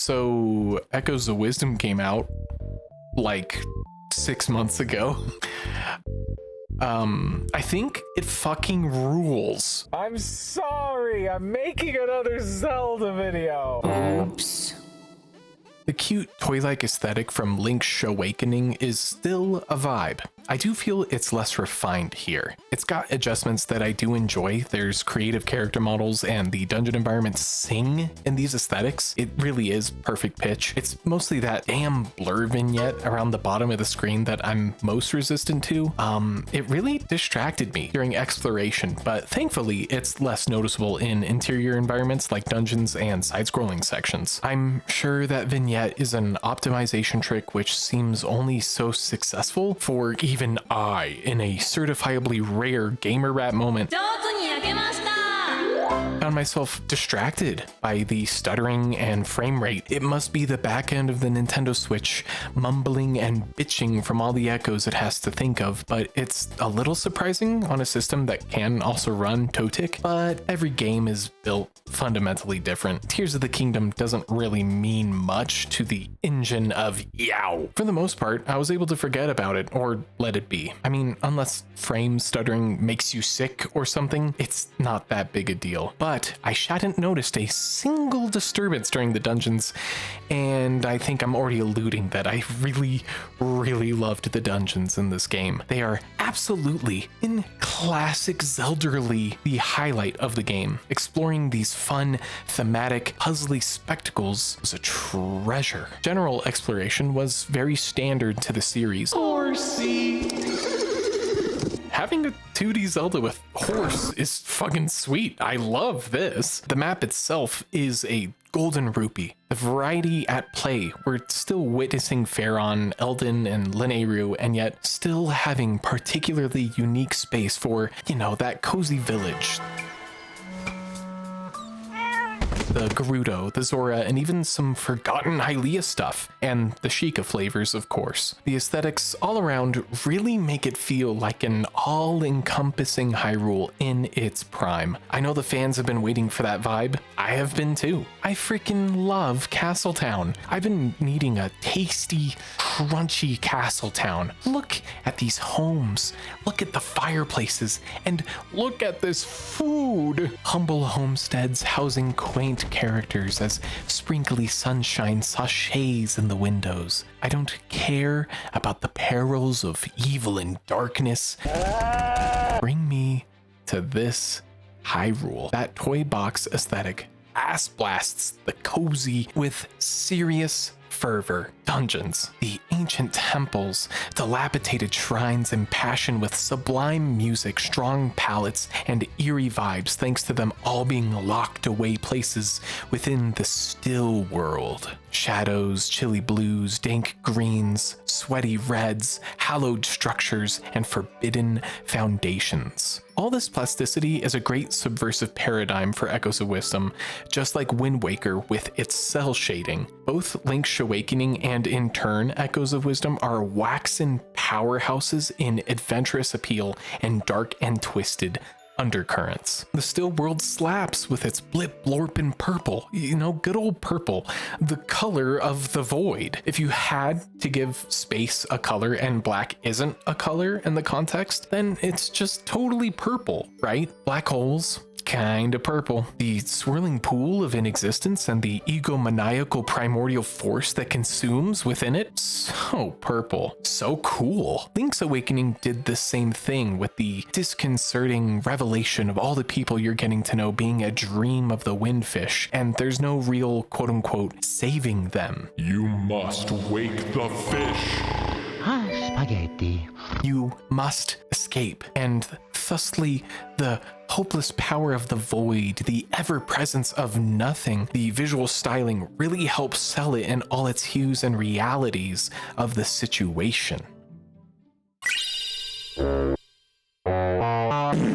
So Echoes of Wisdom came out like 6 months ago. I think it fucking rules. I'm sorry, I'm making another Zelda video. Oops. The cute toy-like aesthetic from Link's Awakening is still a vibe. I do feel it's less refined here. It's got adjustments that I do enjoy. There's creative character models and the dungeon environments sing in these aesthetics. It really is perfect pitch. It's mostly that damn blur vignette around the bottom of the screen that I'm most resistant to. It really distracted me during exploration, but thankfully it's less noticeable in interior environments like dungeons and side-scrolling sections. I'm sure that vignette is an optimization trick which seems only so successful for even I, in a certifiably rare gamer rat moment, found myself distracted by the stuttering and frame rate. It must be the back end of the Nintendo Switch mumbling and bitching from all the echoes it has to think of, but it's a little surprising on a system that can also run TOTIC, but every game is built fundamentally different. Tears of the Kingdom doesn't really mean much to the engine of Yow. For the most part, I was able to forget about it or let it be. I mean, unless frame stuttering makes you sick or something, it's not that big a deal. But I hadn't noticed a single disturbance during the dungeons, and I think I'm already alluding that I really loved the dungeons in this game. They are absolutely, in classic Zeldarly, the highlight of the game. Exploring these fun, thematic, puzzly spectacles was a treasure. General exploration was very standard to the series. Horsey! Having a 2D Zelda with horse is fucking sweet. I love this. The map itself is a golden rupee. The variety at play, we're still witnessing Faron, Eldin, and Lineru, and yet still having particularly unique space for, you know, that cozy village. The Gerudo, the Zora, and even some forgotten Hylia stuff, and the Sheikah flavors, of course. The aesthetics all around really make it feel like an all-encompassing Hyrule in its prime. I know the fans have been waiting for that vibe. I have been too. I freaking love Castletown. I've been needing a tasty, crunchy Castletown. Look at these homes, look at the fireplaces, and look at this food. Humble homesteads housing quaint characters as sprinkly sunshine sachets in the windows. I don't care about the perils of evil and darkness. Bring me to this Hyrule. That toy box aesthetic ass blasts the cozy with serious fervor. Dungeons, the ancient temples, dilapidated shrines impassioned with sublime music, strong palettes, and eerie vibes thanks to them all being locked away places within the still world. Shadows, chilly blues, dank greens, sweaty reds, hallowed structures, and forbidden foundations. All this plasticity is a great subversive paradigm for Echoes of Wisdom, just like Wind Waker with its cell shading. Both Link's Awakening and in turn Echoes of Wisdom are waxen powerhouses in adventurous appeal and dark and twisted undercurrents. The still world slaps with its blip, blorp, and purple. You know, good old purple. The color of the void. If you had to give space a color and black isn't a color in the context, then it's just totally purple, right? Black holes, kinda purple. The swirling pool of inexistence and the egomaniacal primordial force that consumes within it, so purple, so cool. Link's Awakening did the same thing with the disconcerting revelation of all the people you're getting to know being a dream of the windfish, and there's no real quote-unquote saving them. You must wake the fish. Ah, spaghetti. You must escape, and thusly the hopeless power of the void, the ever-presence of nothing. The visual styling really helps sell it in all its hues and realities of the situation.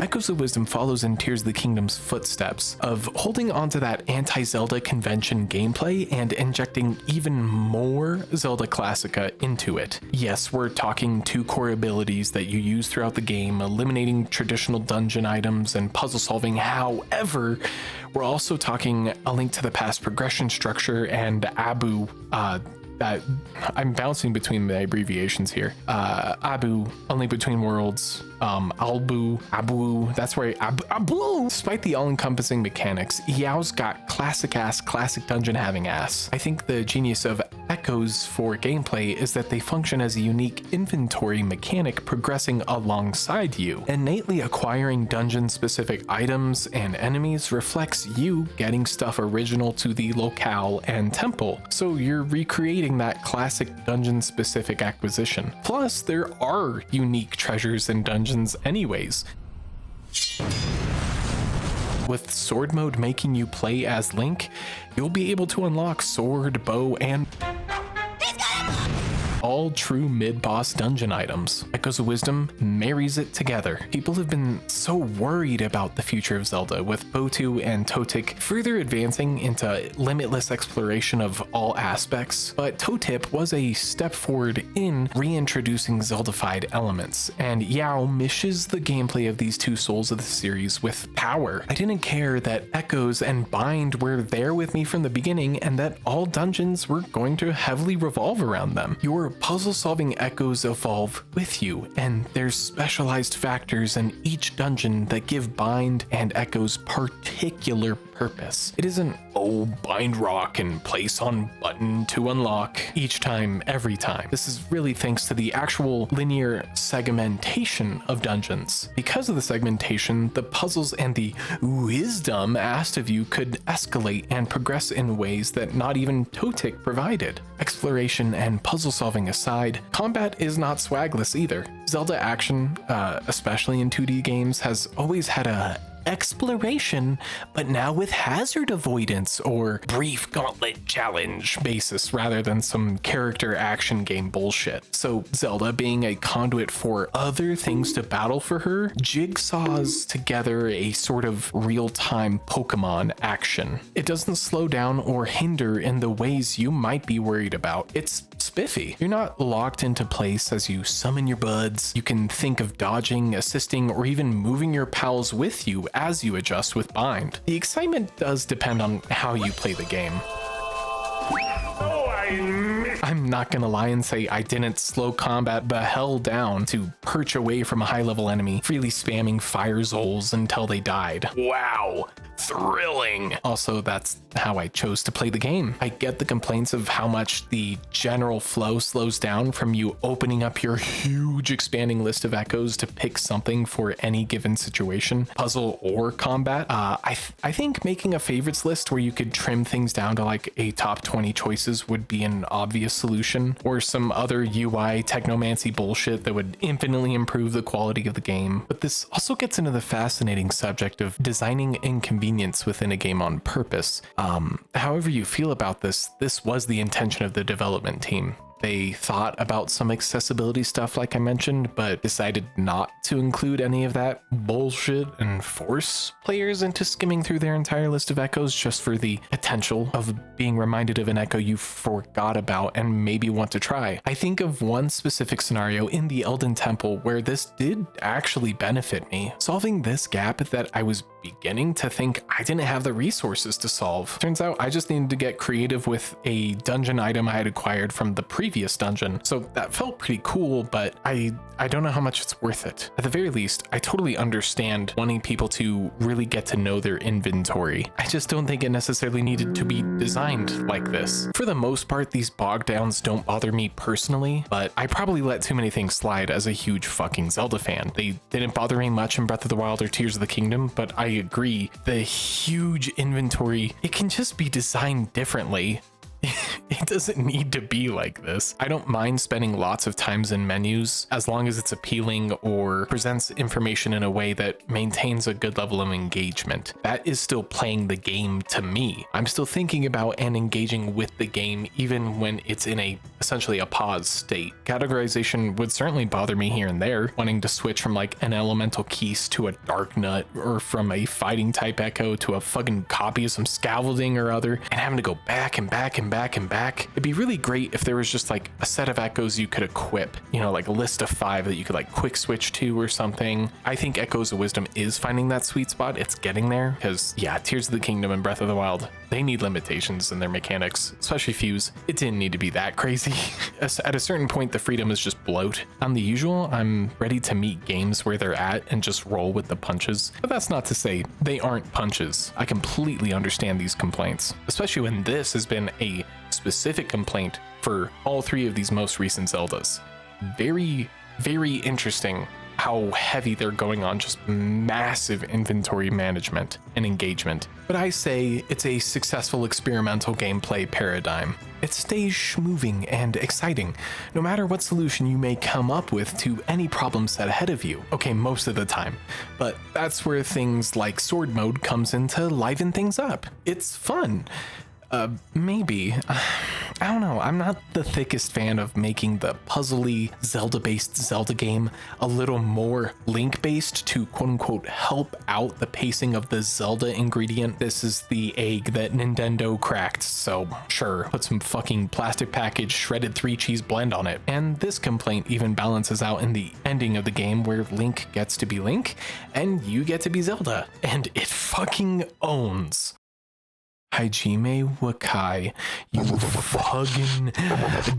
Echoes Echoes of Wisdom follows in Tears of the Kingdom's footsteps of holding onto that anti-Zelda convention gameplay and injecting even more Zelda Classica into it. Yes, we're talking 2 core abilities that you use throughout the game, eliminating traditional dungeon items and puzzle solving. However, we're also talking A Link to the Past progression structure and Abu, that I'm bouncing between the abbreviations here. Abu, A Link Between Worlds, Abu, that's right, Abu. Despite the all-encompassing mechanics, Yao's got classic dungeon having ass. I think the genius of Echoes for gameplay is that they function as a unique inventory mechanic progressing alongside you. Innately acquiring dungeon-specific items and enemies reflects you getting stuff original to the locale and temple, so you're recreating that classic dungeon-specific acquisition. Plus, there are unique treasures in dungeons anyways. With sword mode making you play as Link, you'll be able to unlock sword, bow, and all true mid-boss dungeon items. Echoes of Wisdom marries it together. People have been so worried about the future of Zelda, with Botu and Totik further advancing into limitless exploration of all aspects, but Totip was a step forward in reintroducing Zeldified elements, and Yao mishes the gameplay of these 2 souls of the series with power. I didn't care that Echoes and Bind were there with me from the beginning, and that all dungeons were going to heavily revolve around them. Your puzzle-solving Echoes evolve with you, and there's specialized factors in each dungeon that give Bind and Echoes particular purpose. It isn't, oh, bind rock and place on button to unlock each time, every time. This is really thanks to the actual linear segmentation of dungeons. Because of the segmentation, the puzzles and the wisdom asked of you could escalate and progress in ways that not even Totik provided. Exploration and puzzle solving aside, combat is not swagless either. Zelda action, especially in 2D games, has always had a exploration, but now with hazard avoidance or brief gauntlet challenge basis rather than some character action game bullshit. So Zelda being a conduit for other things to battle for her, jigsaws together a sort of real-time Pokemon action. It doesn't slow down or hinder in the ways you might be worried about. It's spiffy. You're not locked into place as you summon your buds. You can think of dodging, assisting, or even moving your pals with you as you adjust with Bind. The excitement does depend on how you play the game. I'm not gonna lie and say I didn't slow combat the hell down to perch away from a high level enemy, freely spamming fire zols until they died. Wow, thrilling. Also, that's how I chose to play the game. I get the complaints of how much the general flow slows down from you opening up your huge expanding list of echoes to pick something for any given situation, puzzle or combat. I think making a favorites list where you could trim things down to like a top 20 choices would be an obvious solution, or some other UI technomancy bullshit that would infinitely improve the quality of the game. But this also gets into the fascinating subject of designing inconvenience within a game on purpose. However you feel about this was the intention of the development team. They thought about some accessibility stuff like I mentioned, but decided not to include any of that bullshit and force players into skimming through their entire list of echoes just for the potential of being reminded of an echo you forgot about and maybe want to try. I think of one specific scenario in the Elden Temple where this did actually benefit me, solving this gap that I was beginning to think I didn't have the resources to solve. Turns out I just needed to get creative with a dungeon item I had acquired from the previous dungeon. So that felt pretty cool, but I don't know how much it's worth it. At the very least, I totally understand wanting people to really get to know their inventory. I just don't think it necessarily needed to be designed like this. For the most part, these bog downs don't bother me personally, but I probably let too many things slide as a huge fucking Zelda fan. They didn't bother me much in Breath of the Wild or Tears of the Kingdom, but I agree, the huge inventory, it can just be designed differently. It doesn't need to be like this. I don't mind spending lots of times in menus as long as it's appealing or presents information in a way that maintains a good level of engagement. That is still playing the game to me. I'm still thinking about and engaging with the game even when it's in a essentially a pause state. Categorization would certainly bother me here and there, wanting to switch from like an elemental keys to a dark nut, or from a fighting type echo to a fucking copy of some scaffolding or other, and having to go back and back and back and back. It'd be really great if there was just like a set of echoes you could equip, you know, like a list of 5 that you could like quick switch to or something. I think Echoes of Wisdom is finding that sweet spot. It's getting there, because yeah, Tears of the Kingdom and Breath of the Wild, they need limitations in their mechanics, especially Fuse. It didn't need to be that crazy. At a certain point, the freedom is just bloat. On the usual, I'm ready to meet games where they're at and just roll with the punches. But that's not to say they aren't punches. I completely understand these complaints, especially when this has been a specific complaint for all 3 of these most recent Zeldas. Very, very interesting how heavy they're going on just massive inventory management and engagement. But I say it's a successful experimental gameplay paradigm. It stays moving and exciting, no matter what solution you may come up with to any problem set ahead of you. Okay, most of the time. But that's where things like sword mode comes in to liven things up. It's fun. Maybe. I don't know. I'm not the thickest fan of making the puzzly Zelda-based Zelda game a little more Link-based to quote-unquote help out the pacing of the Zelda ingredient. This is the egg that Nintendo cracked, so sure, put some fucking plastic package shredded 3 cheese blend on it. And this complaint even balances out in the ending of the game where Link gets to be Link and you get to be Zelda. And it fucking owns. Hajime Wakai, you fucking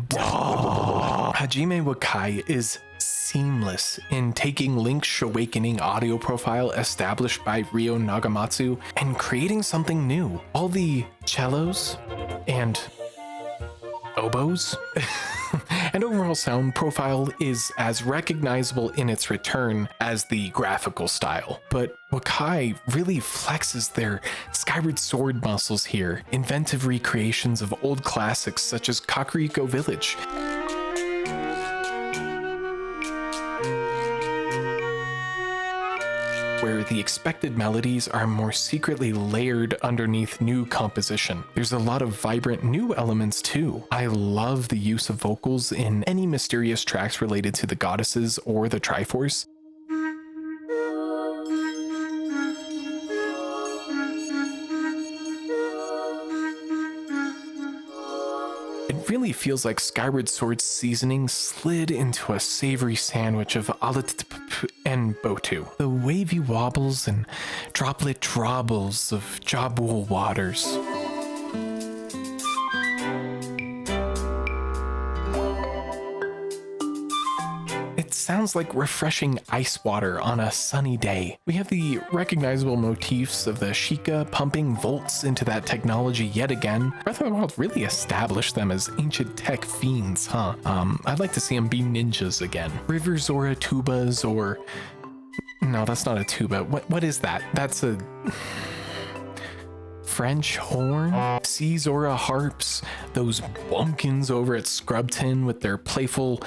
dog. Hajime Wakai is seamless in taking Link's Awakening audio profile established by Ryo Nagamatsu and creating something new. All the cellos and oboes and overall sound profile is as recognizable in its return as the graphical style. But Wakai really flexes their Skyward Sword muscles here, inventive recreations of old classics such as Kakariko Village. Where the expected melodies are more secretly layered underneath new composition. There's a lot of vibrant new elements too. I love the use of vocals in any mysterious tracks related to the goddesses or the Triforce. It really feels like Skyward Sword's seasoning slid into a savory sandwich of Alatp and Botu. The wavy wobbles and droplet drobbles of Jabul waters. It sounds like refreshing ice water on a sunny day. We have the recognizable motifs of the Sheikah pumping volts into that technology yet again. Breath of the Wild really established them as ancient tech fiends, huh? I'd like to see them be ninjas again. River Zora tubas or... No, that's not a tuba. What is that? That's a... French horn? Sea Zora harps? Those bumpkins over at Scrubton with their playful,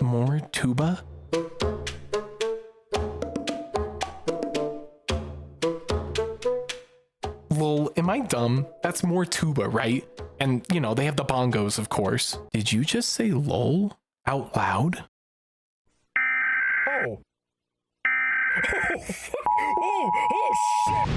more tuba? Lol, am I dumb? That's more tuba, right? And, you know, they have the bongos, of course. Did you just say lol out loud? Oh. Oh, fuck. Oh, shit.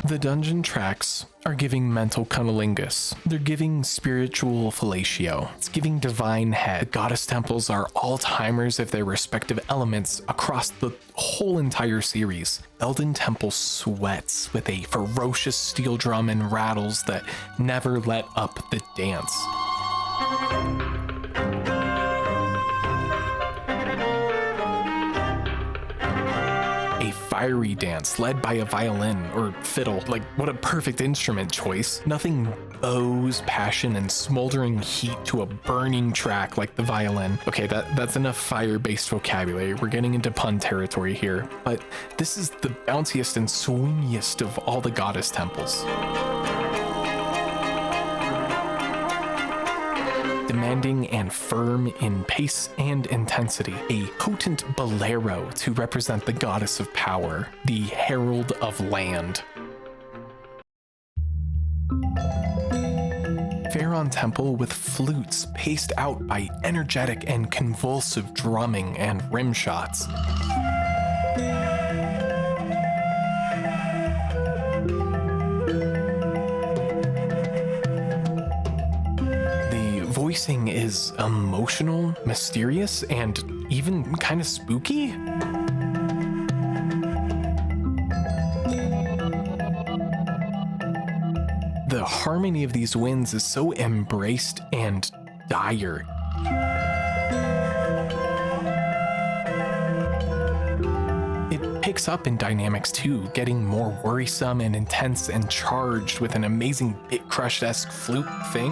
The dungeon tracks are giving mental cunnilingus. They're giving spiritual fellatio. It's giving divine head. Goddess temples are all-timers of their respective elements across the whole entire series. Elden Temple sweats with a ferocious steel drum and rattles that never let up the dance. A fiery dance led by a violin or fiddle. Like, what a perfect instrument choice. Nothing bows passion and smoldering heat to a burning track like the violin. Okay, that's enough fire-based vocabulary. We're getting into pun territory here. But this is the bounciest and swingiest of all the goddess temples. Demanding and firm in pace and intensity, a potent bolero to represent the goddess of power, the herald of land. Charon temple with flutes paced out by energetic and convulsive drumming and rim shots. The voicing is emotional, mysterious, and even kind of spooky. The harmony of these winds is so embraced and dire. It picks up in dynamics too, getting more worrisome and intense and charged with an amazing Bit Crush-esque flute thing.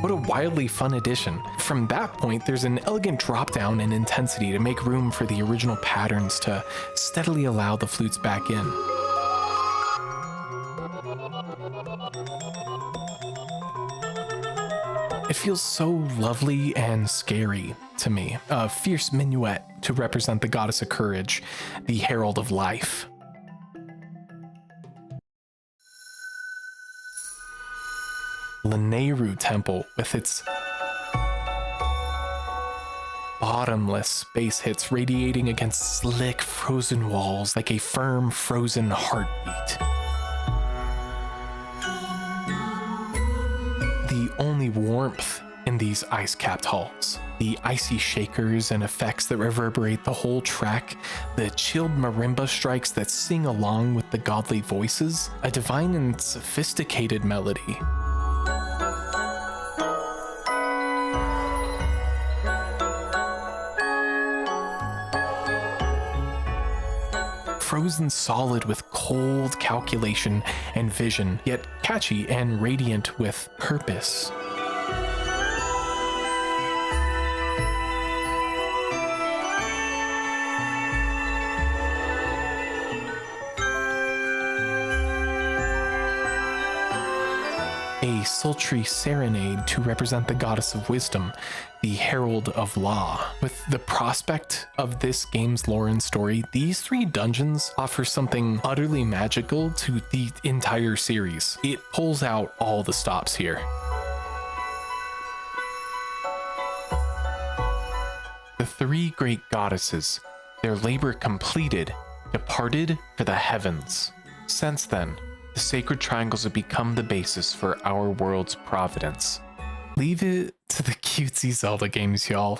What a wildly fun addition. From that point, there's an elegant drop down in intensity to make room for the original patterns to steadily allow the flutes back in. It feels so lovely and scary to me. A fierce minuet to represent the goddess of courage, the herald of life. Lanayru Temple with its bottomless bass hits radiating against slick frozen walls like a firm frozen heartbeat. The only warmth in these ice-capped halls, the icy shakers and effects that reverberate the whole track, the chilled marimba strikes that sing along with the godly voices, a divine and sophisticated melody. Frozen solid with cold calculation and vision, yet catchy and radiant with purpose. A sultry serenade to represent the goddess of wisdom, the herald of law. With the prospect of this game's lore and story, these 3 dungeons offer something utterly magical to the entire series. It pulls out all the stops here. The 3 great goddesses, their labor completed, departed for the heavens. Since then, the sacred triangles have become the basis for our world's providence. Leave it to the cutesy Zelda games, y'all.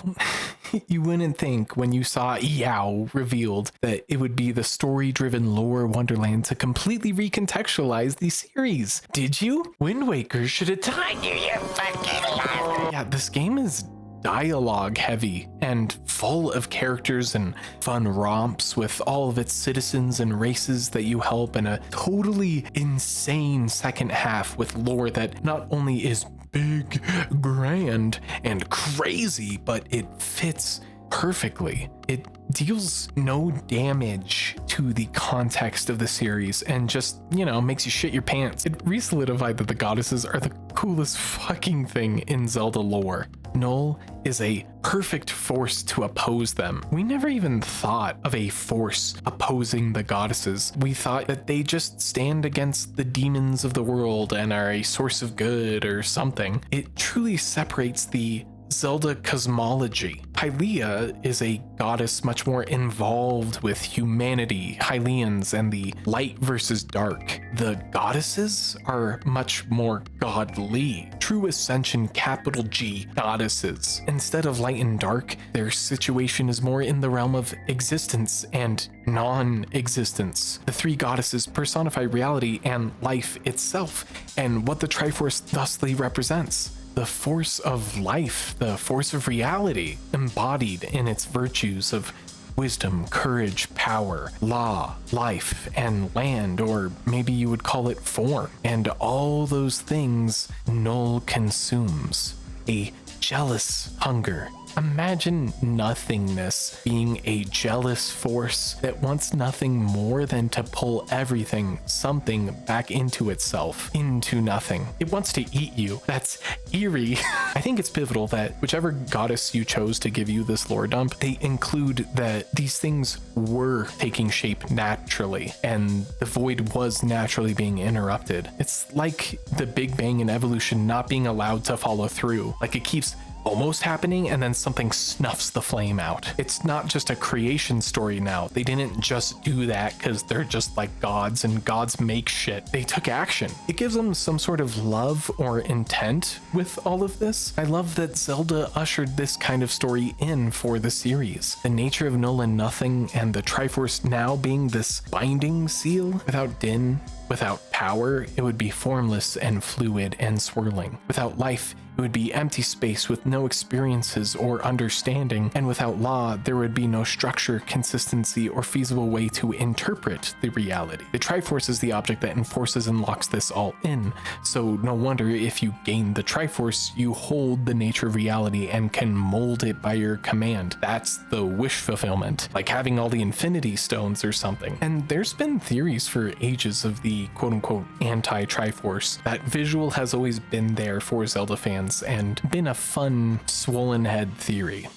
You wouldn't think when you saw Eow revealed that it would be the story-driven lore wonderland to completely recontextualize the series. Did you? Wind Waker should have taught you, you fucking liar. Yeah, this game is dialogue heavy and full of characters and fun romps with all of its citizens and races that you help, and a totally insane second half with lore that not only is big, grand, and crazy, but it fits perfectly. It deals no damage to the context of the series and just, makes you shit your pants. It re-solidified that the goddesses are the coolest fucking thing in Zelda lore. Null is a perfect force to oppose them. We never even thought of a force opposing the goddesses. We thought that they just stand against the demons of the world and are a source of good or something. It truly separates the Zelda cosmology. Hylia is a goddess much more involved with humanity, Hylians, and the light versus dark. The goddesses are much more godly, true ascension capital G goddesses. Instead of light and dark, their situation is more in the realm of existence and non-existence. The 3 goddesses personify reality and life itself, and what the Triforce thusly represents. The force of life, the force of reality, embodied in its virtues of wisdom, courage, power, law, life, and land, or maybe you would call it form. And all those things Null consumes. A jealous hunger Imagine nothingness being a jealous force that wants nothing more than to pull everything, something, back into itself, into nothing. It wants to eat you. That's eerie. I think it's pivotal that whichever goddess you chose to give you this lore dump, they include that these things were taking shape naturally, and the void was naturally being interrupted. It's like the Big Bang and evolution not being allowed to follow through. Like it keeps almost happening and then something snuffs the flame out. It's not just a creation story now. They didn't just do that because they're just like gods and gods make shit. They took action. It gives them some sort of love or intent with all of this. I love that Zelda ushered this kind of story in for the series. The nature of null and nothing and the Triforce now being this binding seal. Without Din, without power, it would be formless and fluid and swirling. Without life, it would be empty space with no experiences or understanding, and without law, there would be no structure, consistency, or feasible way to interpret the reality. The Triforce is the object that enforces and locks this all in, so no wonder if you gain the Triforce, you hold the nature of reality and can mold it by your command. That's the wish fulfillment, like having all the Infinity Stones or something. And there's been theories for ages of the quote-unquote anti-Triforce. That visual has always been there for Zelda fans and been a fun swollen head theory.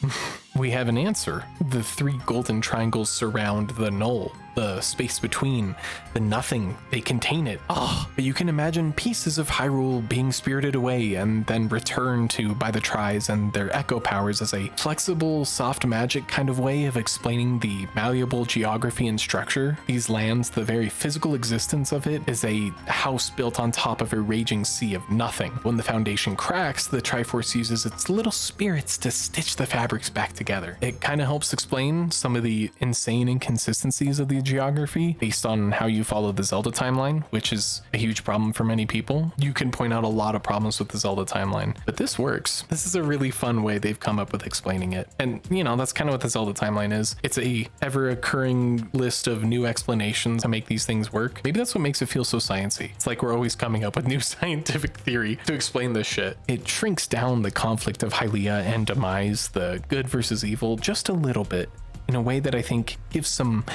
We have an answer. The 3 golden triangles surround the null, the space between, the nothing. They contain it. But you can imagine pieces of Hyrule being spirited away and then returned to by the Tris and their echo powers as a flexible, soft magic kind of way of explaining the malleable geography and structure. These lands, the very physical existence of it, is a house built on top of a raging sea of nothing. When the foundation cracks, the Triforce uses its little spirits to stitch the fabrics back together. It kind of helps explain some of the insane inconsistencies of the geography based on how you follow the Zelda timeline, which is a huge problem for many people. You can point out a lot of problems with the Zelda timeline, but this works. This is a really fun way they've come up with explaining it. And you know, that's kind of what the Zelda timeline is. It's a ever-occurring list of new explanations to make these things work. Maybe that's what makes it feel so sciencey. It's like we're always coming up with new scientific theory to explain this shit. It shrinks down the conflict of Hylia and Demise, the good versus evil, just a little bit, in a way that I think gives some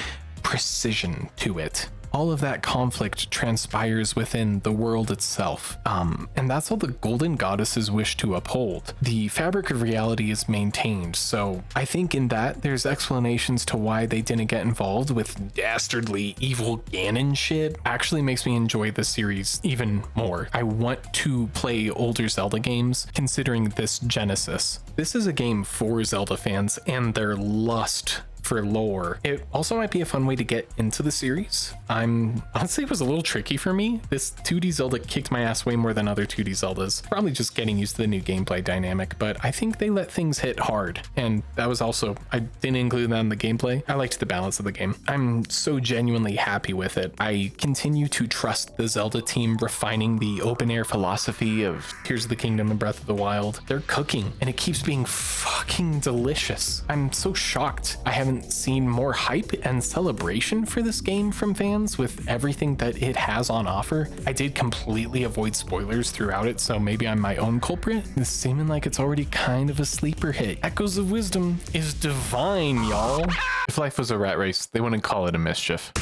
precision to it. All of that conflict transpires within the world itself, and that's all the golden goddesses wish to uphold. The fabric of reality is maintained, so I think in that there's explanations to why they didn't get involved with dastardly evil Ganon shit. Actually makes me enjoy the series even more. I want to play older Zelda games considering this genesis. This is a game for Zelda fans and their lust for lore. It also might be a fun way to get into the series. Honestly, it was a little tricky for me. This 2D Zelda kicked my ass way more than other 2D Zeldas. Probably just getting used to the new gameplay dynamic, but I think they let things hit hard. And that was also, I didn't include that in the gameplay. I liked the balance of the game. I'm so genuinely happy with it. I continue to trust the Zelda team refining the open air philosophy of Tears of the Kingdom and Breath of the Wild. They're cooking and it keeps being fucking delicious. I'm so shocked I haven't seen more hype and celebration for this game from fans with everything that it has on offer. I did completely avoid spoilers throughout it, so maybe I'm my own culprit. It's seeming like it's already kind of a sleeper hit. Echoes of Wisdom is divine, y'all. If life was a rat race, they wouldn't call it a mischief.